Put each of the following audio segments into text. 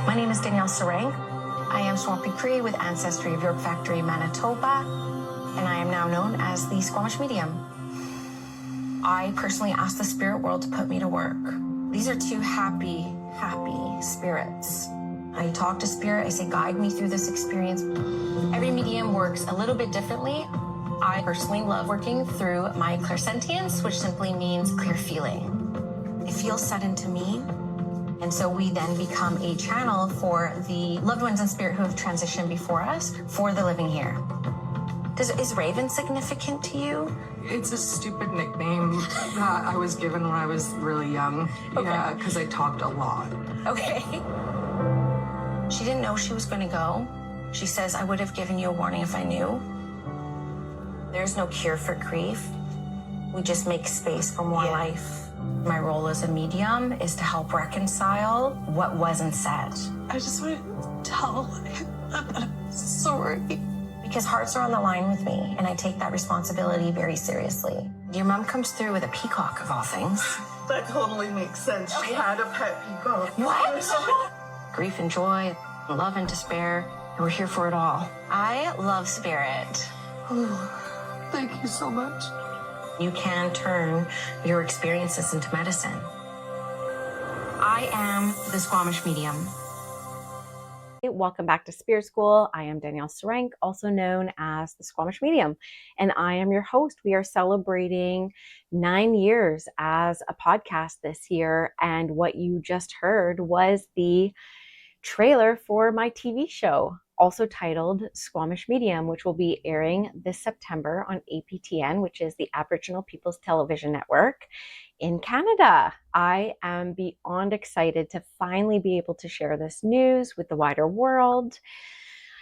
My name is Danielle Sarang. I am Swampy Cree with ancestry of York Factory, Manitoba, and I am now known as the Squamish Medium. I personally asked the spirit world to put me to work. These are two happy spirits. I talk to spirit, I say, guide me through this experience. Every medium works a little bit differently. I personally love working through my clairsentience, which simply means clear feeling. It feels sudden to me. And so we then become a channel for the loved ones in spirit who have transitioned before us for the living here. Is Raven significant to you? It's a stupid nickname that I was given when I was really young. Okay. Yeah, because I talked a lot. Okay. She didn't know she was going to go. She says, I would have given you a warning if I knew. There's no cure for grief. We just make space for more life. My role as a medium is to help reconcile what wasn't said. I just want to tell him that I'm sorry. Because hearts are on the line with me, and I take that responsibility very seriously. Your mom comes through with a peacock, of all things. That totally makes sense. She had a pet peacock. What? Grief and joy, love and despair, and we're here for it all. I love spirit. Thank you so much. You can turn your experiences into medicine. I am the Squamish Medium. Welcome back to Spirit School. I am Danielle Sarang, also known as the Squamish Medium, and I am your host. We are celebrating 9 years as a podcast this year, and what you just heard was the trailer for my TV show, also titled Squamish Medium, which will be airing this September on APTN, which is the Aboriginal People's Television Network in Canada. I am beyond excited to finally be able to share this news with the wider world.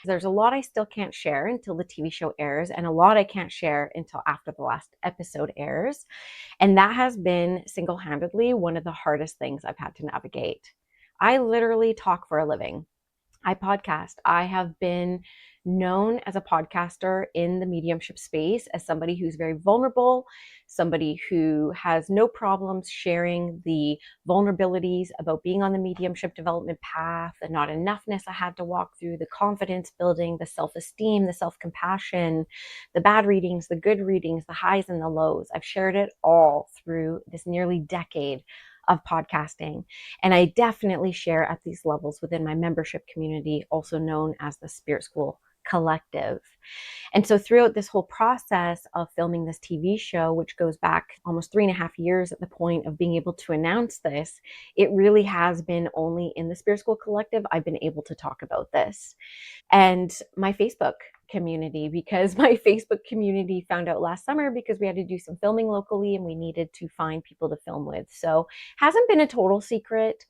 There's a lot I still can't share until the TV show airs, and a lot I can't share until after the last episode airs. And that has been single-handedly one of the hardest things I've had to navigate. I literally talk for a living. I podcast. I have been known as a podcaster in the mediumship space as somebody who's very vulnerable, somebody who has no problems sharing the vulnerabilities about being on the mediumship development path, the not enoughness I had to walk through, the confidence building, the self-esteem, the self-compassion, the bad readings, the good readings, the highs and the lows. I've shared it all through this nearly decade of podcasting. And I definitely share at these levels within my membership community, also known as the Spirit School Collective. And so throughout this whole process of filming this TV show, which goes back almost 3.5 years at the point of being able to announce this, it really has been only in the Spirit School Collective I've been able to talk about this. And my Facebook community, because my Facebook community found out last summer because we had to do some filming locally and we needed to find people to film with. So hasn't been a total secret.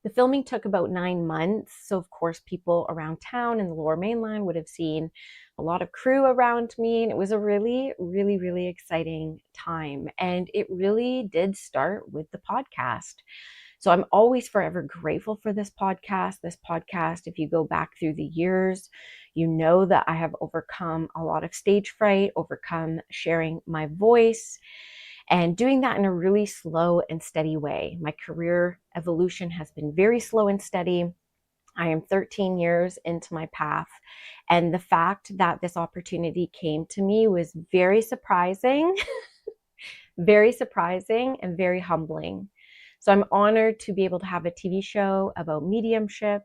The filming took about 9 months. So of course, people around town in the Lower Mainland would have seen a lot of crew around me. And it was a really, really, really exciting time. And it really did start with the podcast. So I'm always forever grateful for this podcast. This podcast, if you go back through the years, you know that I have overcome a lot of stage fright, overcome sharing my voice, and doing that in a really slow and steady way. My career evolution has been very slow and steady. I am 13 years into my path, and the fact that this opportunity came to me was very surprising, very surprising and very humbling. So I'm honored to be able to have a TV show about mediumship,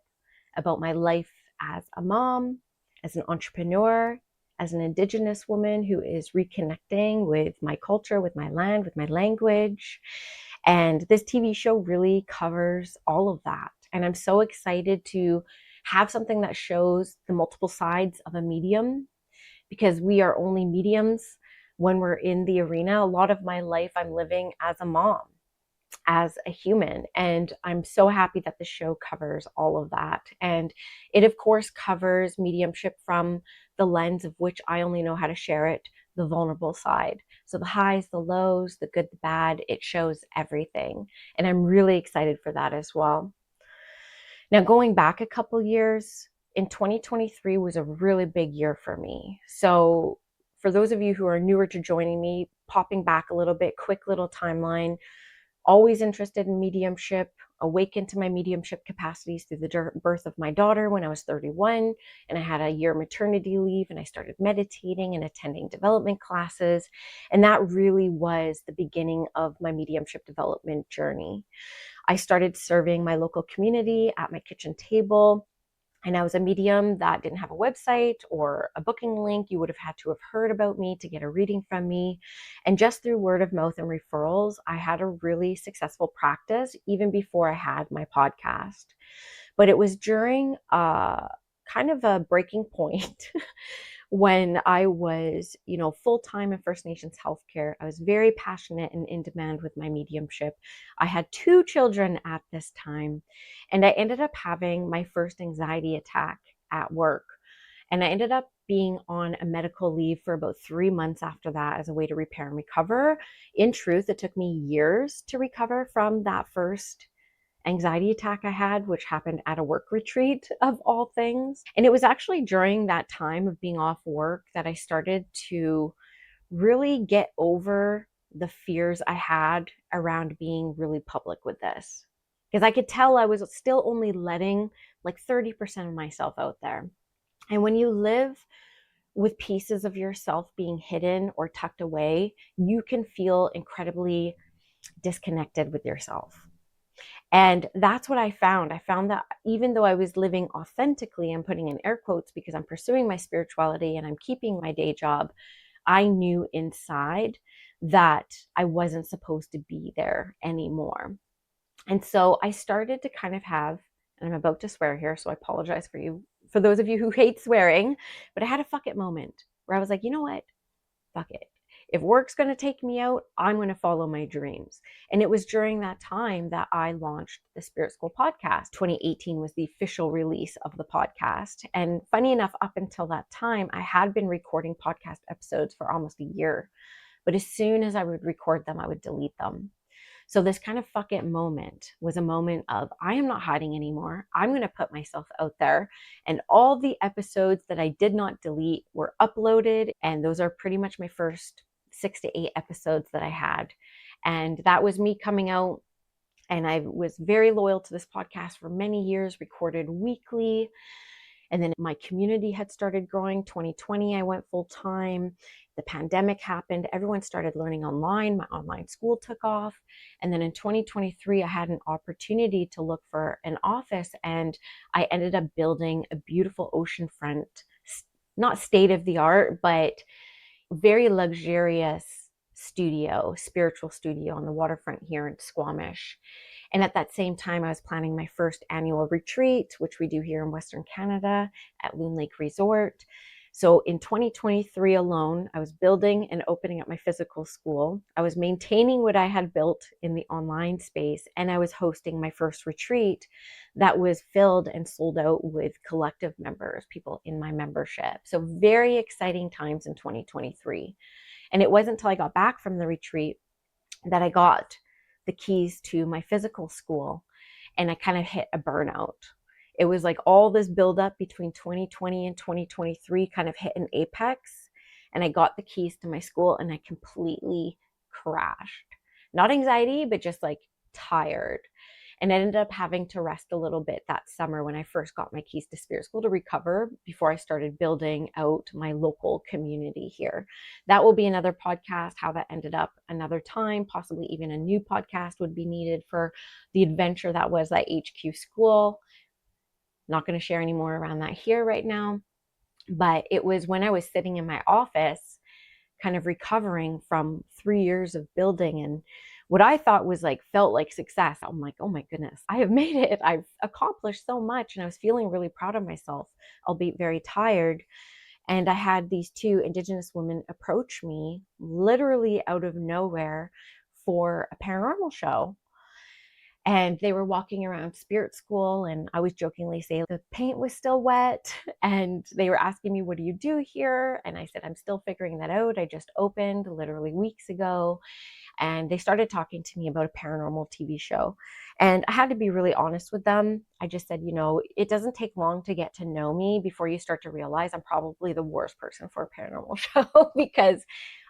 about my life as a mom, as an entrepreneur, as an Indigenous woman who is reconnecting with my culture, with my land, with my language. And this TV show really covers all of that. And I'm so excited to have something that shows the multiple sides of a medium, because we are only mediums when we're in the arena. A lot of my life I'm living as a mom, as a human. And I'm so happy that the show covers all of that. And it, of course, covers mediumship from the lens of which I only know how to share it, the vulnerable side. So the highs, the lows, the good, the bad, it shows everything. And I'm really excited for that as well. Now, going back a couple years, in 2023 was a really big year for me. So for those of you who are newer to joining me, popping back a little bit, quick little timeline. Always interested in mediumship, awakened to my mediumship capacities through the birth of my daughter when I was 31, and I had a year maternity leave, and I started meditating and attending development classes. And that really was the beginning of my mediumship development journey. I started serving my local community at my kitchen table. And I was a medium that didn't have a website or a booking link. You would have had to have heard about me to get a reading from me. And just through word of mouth and referrals, I had a really successful practice even before I had my podcast. But it was during kind of a breaking point when I was, full-time in First Nations healthcare. I was very passionate and in demand with my mediumship. I had 2 children at this time, and I ended up having my first anxiety attack at work. And I ended up being on a medical leave for about 3 months after that as a way to repair and recover. In truth, it took me years to recover from that first anxiety attack I had, which happened at a work retreat of all things. And it was actually during that time of being off work that I started to really get over the fears I had around being really public with this. Because I could tell I was still only letting like 30% of myself out there. And when you live with pieces of yourself being hidden or tucked away, you can feel incredibly disconnected with yourself. And that's what I found. I found that even though I was living authentically, I'm putting in air quotes because I'm pursuing my spirituality and I'm keeping my day job, I knew inside that I wasn't supposed to be there anymore. And so I started to kind of have, and I'm about to swear here, so I apologize for those of you who hate swearing, but I had a fuck it moment where I was like, you know what? Fuck it. If work's going to take me out, I'm going to follow my dreams. And it was during that time that I launched the Spirit School podcast. 2018 was the official release of the podcast. And funny enough, up until that time, I had been recording podcast episodes for almost a year. But as soon as I would record them, I would delete them. So this kind of fuck it moment was a moment of, I am not hiding anymore. I'm going to put myself out there. And all the episodes that I did not delete were uploaded. And those are pretty much my first 6 to 8 episodes that I had. And that was me coming out. And I was very loyal to this podcast for many years, recorded weekly. And then my community had started growing. 2020, I went full time. The pandemic happened. Everyone started learning online. My online school took off. And then in 2023, I had an opportunity to look for an office. And I ended up building a beautiful oceanfront, not state of the art, but very luxurious spiritual studio on the waterfront here in Squamish. And at that same time, I was planning my first annual retreat, which we do here in Western Canada at Loon Lake Resort. So in 2023 alone, I was building and opening up my physical school. I was maintaining what I had built in the online space, and I was hosting my first retreat that was filled and sold out with collective members, people in my membership. So very exciting times in 2023. And it wasn't until I got back from the retreat that I got the keys to my physical school, and I kind of hit a burnout. It was like all this buildup between 2020 and 2023 kind of hit an apex, and I got the keys to my school and I completely crashed. Not anxiety, but just like tired. And I ended up having to rest a little bit that summer when I first got my keys to Spirit School to recover before I started building out my local community here. That will be another podcast, how that ended up another time. Possibly even a new podcast would be needed for the adventure that was that HQ school. Not going to share any more around that here right now. But it was when I was sitting in my office, kind of recovering from 3 years of building and what I thought was felt like success. I'm like, oh my goodness, I have made it. I've accomplished so much. And I was feeling really proud of myself, albeit very tired. And I had these 2 Indigenous women approach me literally out of nowhere for a paranormal show. And they were walking around Spirit School, and I was jokingly saying the paint was still wet. And they were asking me, what do you do here? And I said, I'm still figuring that out. I just opened literally weeks ago. And they started talking to me about a paranormal TV show. And I had to be really honest with them. I just said, it doesn't take long to get to know me before you start to realize I'm probably the worst person for a paranormal show because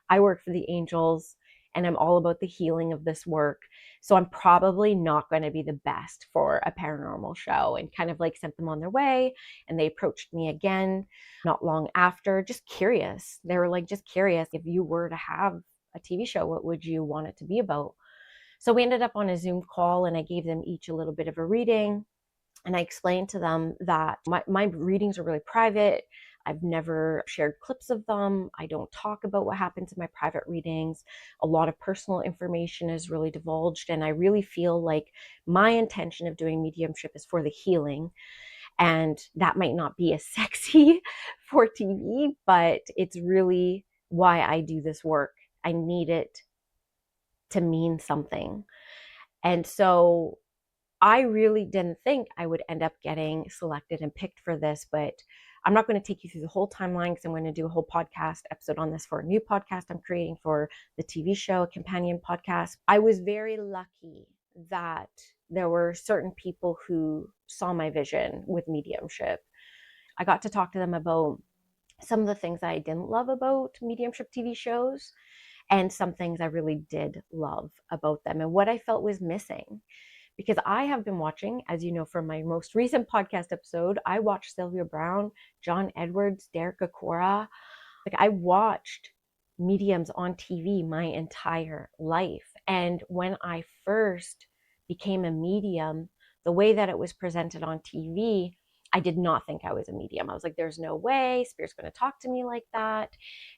I work for the angels and I'm all about the healing of this work. So I'm probably not going to be the best for a paranormal show, and kind of like sent them on their way. And they approached me again not long after, just curious. They were like, just curious, if you were to have a TV show, what would you want it to be about? So we ended up on a Zoom call, and I gave them each a little bit of a reading. And I explained to them that my readings are really private. I've never shared clips of them. I don't talk about what happens in my private readings. A lot of personal information is really divulged. And I really feel like my intention of doing mediumship is for the healing. And that might not be as sexy for TV, but it's really why I do this work. I need it to mean something. And so I really didn't think I would end up getting selected and picked for this, but I'm not going to take you through the whole timeline because I'm going to do a whole podcast episode on this for a new podcast I'm creating for the TV show, a companion podcast. I was very lucky that there were certain people who saw my vision with mediumship. I got to talk to them about some of the things I didn't love about mediumship TV shows, and some things I really did love about them, and what I felt was missing. Because I have been watching, as you know, from my most recent podcast episode, I watched Sylvia Browne, John Edwards, Derek Acora. Like, I watched mediums on TV my entire life. And when I first became a medium, the way that it was presented on TV, I did not think I was a medium. I was like, there's no way Spirit's going to talk to me like that.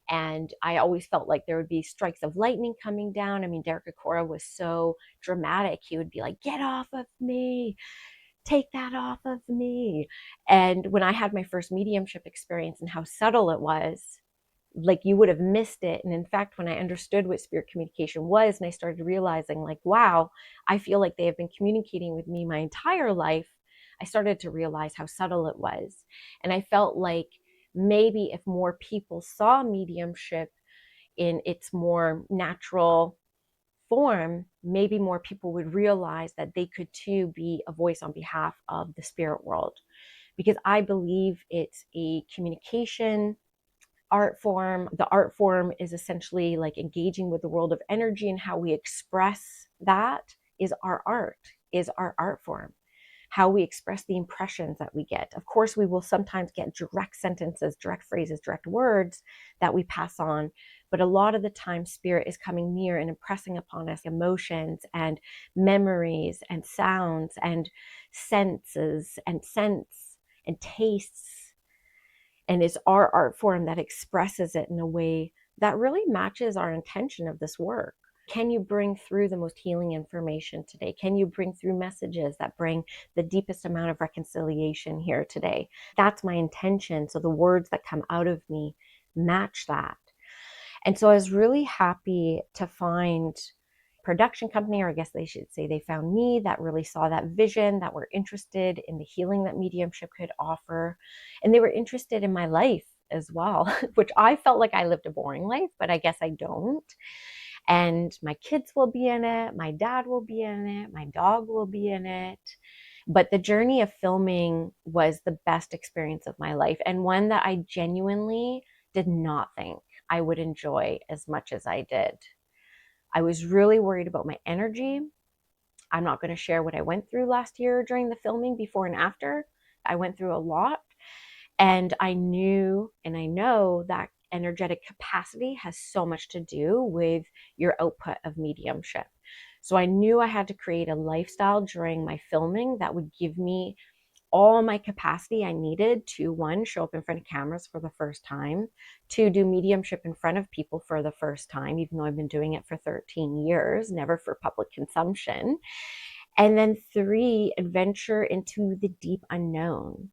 And I always felt like there would be strikes of lightning coming down. I mean, Derek Acora was so dramatic. He would be like, get off of me, take that off of me. And when I had my first mediumship experience and how subtle it was, like, you would have missed it. And in fact, when I understood what spirit communication was, and I started realizing, like, wow, I feel like they have been communicating with me my entire life, I started to realize how subtle it was. And I felt like maybe if more people saw mediumship in its more natural form, maybe more people would realize that they could too be a voice on behalf of the spirit world. Because I believe it's a communication art form. The art form is essentially like engaging with the world of energy, and how we express that is our art form. How we express the impressions that we get. Of course, we will sometimes get direct sentences, direct phrases, direct words that we pass on. But a lot of the time, spirit is coming near and impressing upon us emotions and memories and sounds and senses and scents and tastes. And it's our art form that expresses it in a way that really matches our intention of this work. Can you bring through the most healing information today? Can you bring through messages that bring the deepest amount of reconciliation here today? That's my intention. So the words that come out of me match that. And so I was really happy to find a production company, or I guess they should say they found me, that really saw that vision, that were interested in the healing that mediumship could offer. And they were interested in my life as well, which I felt like I lived a boring life, but I guess I don't. And my kids will be in it, my dad will be in it, my dog will be in it. But the journey of filming was the best experience of my life, and one that I genuinely did not think I would enjoy as much as I did. I was really worried about my energy. I'm not going to share what I went through last year during the filming, before and after. I went through a lot. And I knew, and I know, that energetic capacity has so much to do with your output of mediumship. So I knew I had to create a lifestyle during my filming that would give me all my capacity I needed to, one, show up in front of cameras for the first time, two, do mediumship in front of people for the first time, even though I've been doing it for 13 years, never for public consumption. And then three, adventure into the deep unknown.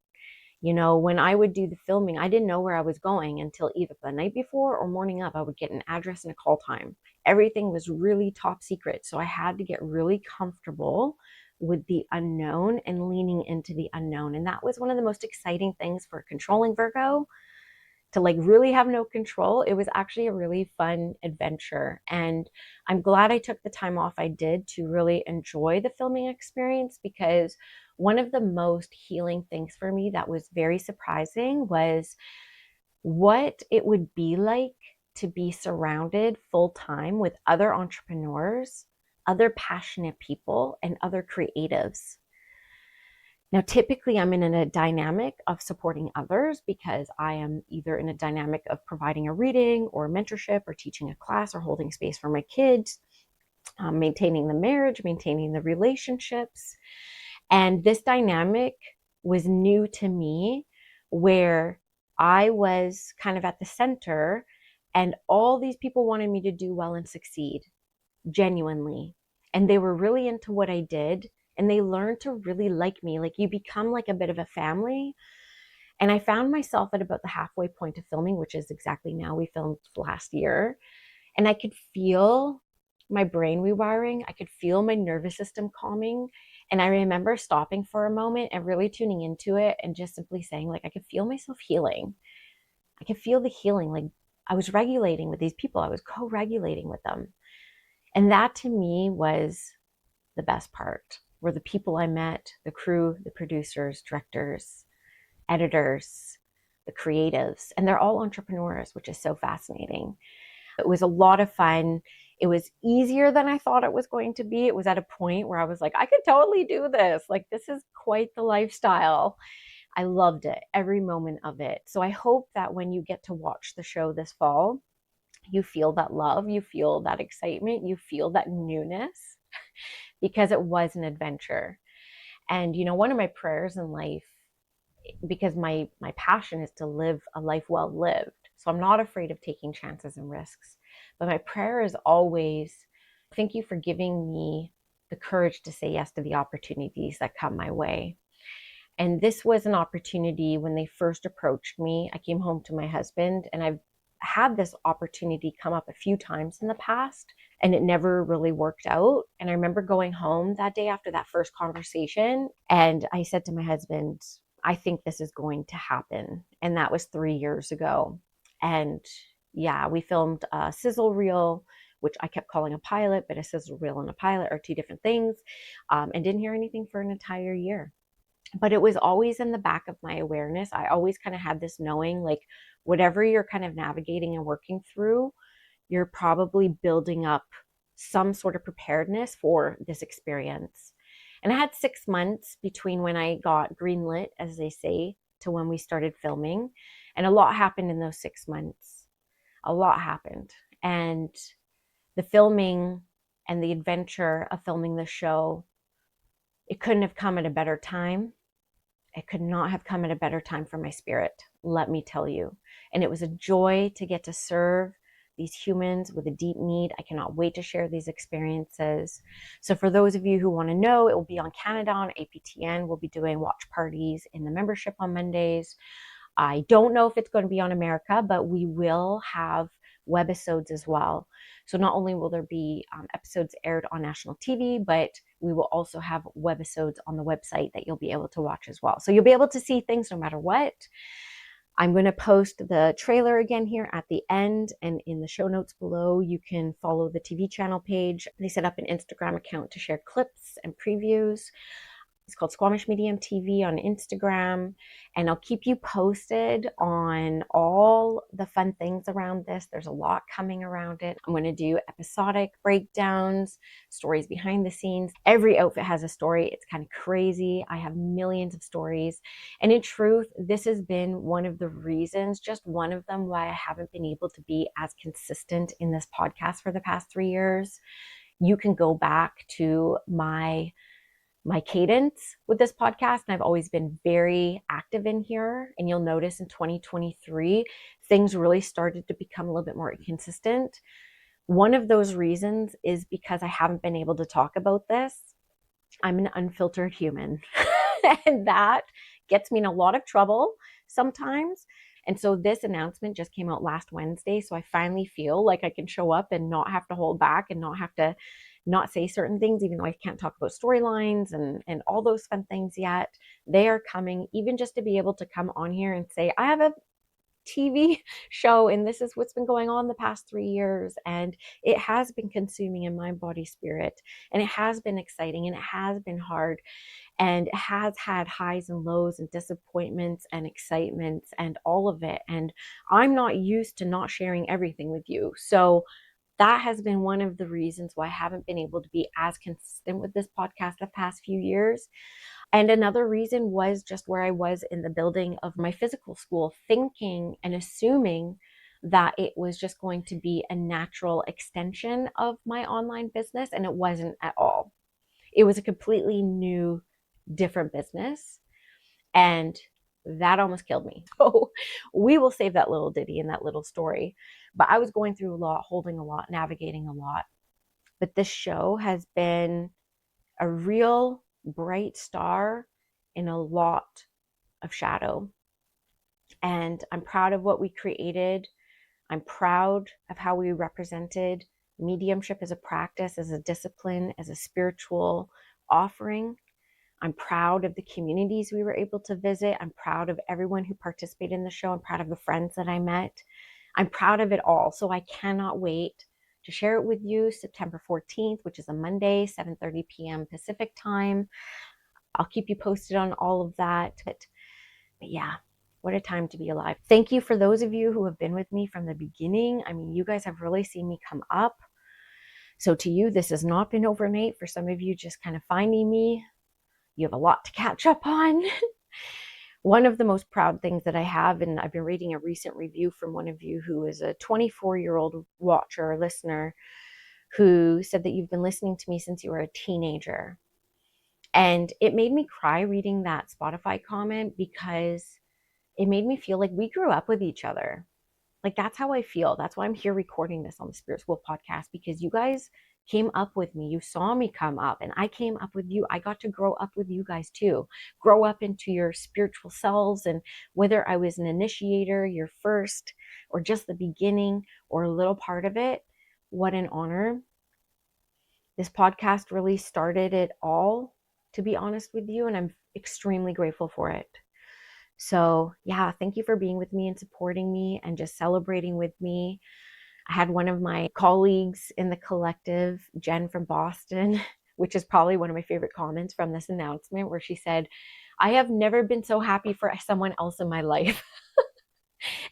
You know, when I would do the filming, I didn't know where I was going until either the night before or morning of. I would get an address and a call time. Everything was really top secret. So I had to get really comfortable with the unknown and leaning into the unknown. And that was one of the most exciting things for a controlling Virgo, to like really have no control. It was actually a really fun adventure. And I'm glad I took the time off I did to really enjoy the filming experience, because one of the most healing things for me that was very surprising was what it would be like to be surrounded full time with other entrepreneurs, other passionate people, and other creatives. Now, typically I'm in a dynamic of supporting others because I am either in a dynamic of providing a reading or mentorship or teaching a class or holding space for my kids, maintaining the marriage, maintaining the relationships. And this dynamic was new to me, where I was kind of at the center and all these people wanted me to do well and succeed genuinely. And they were really into what I did, and they learned to really like me. Like, you become like a bit of a family. And I found myself at about the halfway point of filming, which is exactly now. We filmed last year, and I could feel my brain rewiring. I could feel my nervous system calming. And I remember stopping for a moment and really tuning into it and just simply saying, like, I could feel myself healing. I could feel the healing. Like, I was regulating with these people. I was co-regulating with them. And that to me was the best part, were the people I met, the crew, the producers, directors, editors, the creatives, and they're all entrepreneurs, which is so fascinating. It was a lot of fun. It was easier than I thought it was going to be. It was at a point where I was like, I could totally do this. Like, this is quite the lifestyle. I loved it, every moment of it. So I hope that when you get to watch the show this fall, you feel that love, you feel that excitement, you feel that newness, because it was an adventure. And, you know, one of my prayers in life, because my passion is to live a life well lived, so I'm not afraid of taking chances and risks. But my prayer is always, thank you for giving me the courage to say yes to the opportunities that come my way. And this was an opportunity. When they first approached me, I came home to my husband, and I've had this opportunity come up a few times in the past, and it never really worked out. And I remember going home that day after that first conversation, and I said to my husband, I think this is going to happen. And that was 3 years ago. And yeah, we filmed a sizzle reel, which I kept calling a pilot, but a sizzle reel and a pilot are two different things, and didn't hear anything for an entire year. But it was always in the back of my awareness. I always kind of had this knowing, like, whatever you're kind of navigating and working through, you're probably building up some sort of preparedness for this experience. And I had 6 months between when I got greenlit, as they say, to when we started filming. And a lot happened in those 6 months. A lot happened. And the filming and the adventure of filming the show, it couldn't have come at a better time. It could not have come at a better time for my spirit, let me tell you. And it was a joy to get to serve these humans with a deep need. I cannot wait to share these experiences. So for those of you who want to know, it will be on Canada on APTN. We'll be doing watch parties in the membership on Mondays. I don't know if it's going to be on America, but we will have webisodes as well. So not only will there be episodes aired on national TV, but we will also have webisodes on the website that you'll be able to watch as well. So you'll be able to see things no matter what. I'm going to post the trailer again here at the end, and in the show notes below, you can follow the TV channel page. They set up an Instagram account to share clips and previews. It's called Squamish Medium TV on Instagram, and I'll keep you posted on all the fun things around this. There's a lot coming around it. I'm going to do episodic breakdowns, stories behind the scenes. Every outfit has a story. It's kind of crazy. I have millions of stories. And in truth, this has been one of the reasons, just one of them, why I haven't been able to be as consistent in this podcast for the past 3 years. You can go back to my cadence with this podcast, and I've always been very active in here. And you'll notice in 2023, things really started to become a little bit more consistent. One of those reasons is because I haven't been able to talk about this. I'm an unfiltered human, and that gets me in a lot of trouble sometimes. And so this announcement just came out last Wednesday. So I finally feel like I can show up and not have to hold back and not have to not say certain things, even though I can't talk about storylines and all those fun things yet. They are coming, even just to be able to come on here and say, I have a TV show, and this is what's been going on the past 3 years. And it has been consuming in mind, body, spirit, and it has been exciting, and it has been hard, and it has had highs and lows and disappointments and excitements and all of it. And I'm not used to not sharing everything with you. So that has been one of the reasons why I haven't been able to be as consistent with this podcast the past few years. And another reason was just where I was in the building of my physical school, thinking and assuming that it was just going to be a natural extension of my online business. And it wasn't at all. It was a completely new, different business. And that almost killed me. So we will save that little ditty and that little story. But I was going through a lot, holding a lot, navigating a lot. But this show has been a real bright star in a lot of shadow. And I'm proud of what we created. I'm proud of how we represented mediumship as a practice, as a discipline, as a spiritual offering. I'm proud of the communities we were able to visit. I'm proud of everyone who participated in the show. I'm proud of the friends that I met. I'm proud of it all. So I cannot wait to share it with you September 14th, which is a Monday, 7:30 p.m. Pacific time. I'll keep you posted on all of that. But yeah, what a time to be alive. Thank you for those of you who have been with me from the beginning. I mean, you guys have really seen me come up. So to you, this has not been overnight. For some of you just kind of finding me, you have a lot to catch up on. One of the most proud things that I have, and I've been reading a recent review from one of you who is a 24-year-old watcher or listener, who said that you've been listening to me since you were a teenager. And it made me cry reading that Spotify comment, because it made me feel like we grew up with each other. Like, that's how I feel. That's why I'm here recording this on the Spirit School podcast, because you guys came up with me. You saw me come up, and I came up with you. I got to grow up with you guys too. Grow up into your spiritual selves. And whether I was an initiator, your first, or just the beginning, or a little part of it, what an honor. This podcast really started it all, to be honest with you, and I'm extremely grateful for it. So yeah, thank you for being with me and supporting me and just celebrating with me. I had one of my colleagues in the collective, Jen from Boston, which is probably one of my favorite comments from this announcement, where she said, "I have never been so happy for someone else in my life."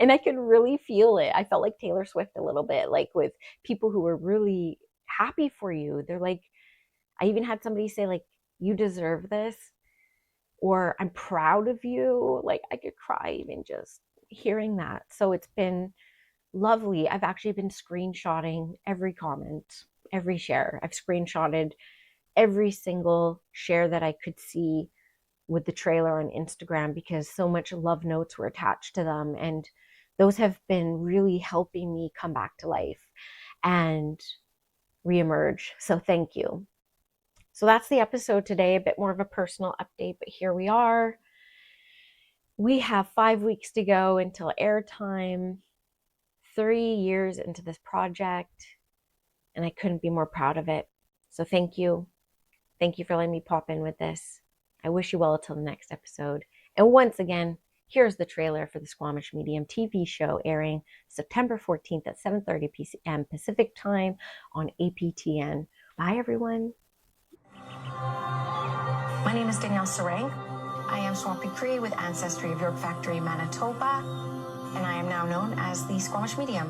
And I could really feel it. I felt like Taylor Swift a little bit, like with people who were really happy for you. They're like, I even had somebody say, like, "You deserve this," or "I'm proud of you." Like, I could cry even just hearing that. So it's been lovely. I've actually been screenshotting every comment, every share. I've screenshotted every single share that I could see with the trailer on Instagram, because so much love notes were attached to them. And those have been really helping me come back to life and reemerge. So thank you. So that's the episode today, a bit more of a personal update, but here we are. We have 5 weeks to go until airtime, 3 years into this project, and I couldn't be more proud of it. So thank you. Thank you for letting me pop in with this. I wish you well until the next episode. And once again, here's the trailer for the Squamish Medium TV show airing September 14th at 7:30 p.m. Pacific time on APTN. Bye, everyone. My name is Danielle Sarang. I am Swampy Cree with ancestry of York Factory, Manitoba, and I am now known as the Squamish Medium.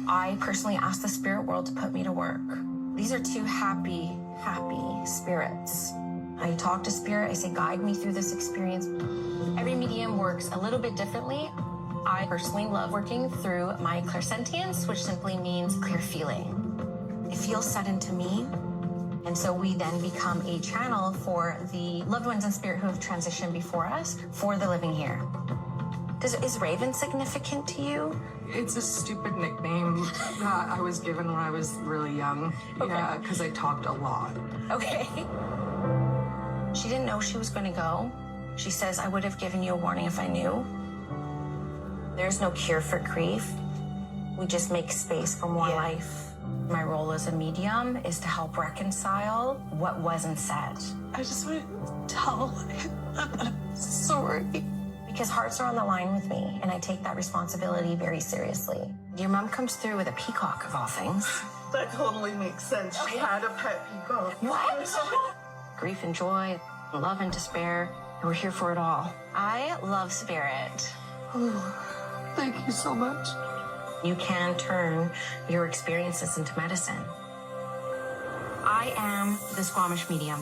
I personally asked the spirit world to put me to work. These are two happy spirits. I talk to spirit, I say, guide me through this experience. Every medium works a little bit differently. I personally love working through my clairsentience, which simply means clear feeling. It feels sudden to me. And so we then become a channel for the loved ones in spirit who have transitioned before us for the living here. Is Raven significant to you? It's a stupid nickname that I was given when I was really young. Okay. Yeah, because I talked a lot. Okay. She didn't know she was going to go. She says, "I would have given you a warning if I knew." There's no cure for grief. We just make space for more life. My role as a medium is to help reconcile what wasn't said. I just want to tell him that I'm sorry. because hearts are on the line with me, and I take that responsibility very seriously. Your mom comes through with a peacock of all things. That totally makes sense. She had a pet peacock. What? Grief and joy, love and despair, and we're here for it all. I love spirit. Oh, thank you so much. You can turn your experiences into medicine. I am the Squamish Medium.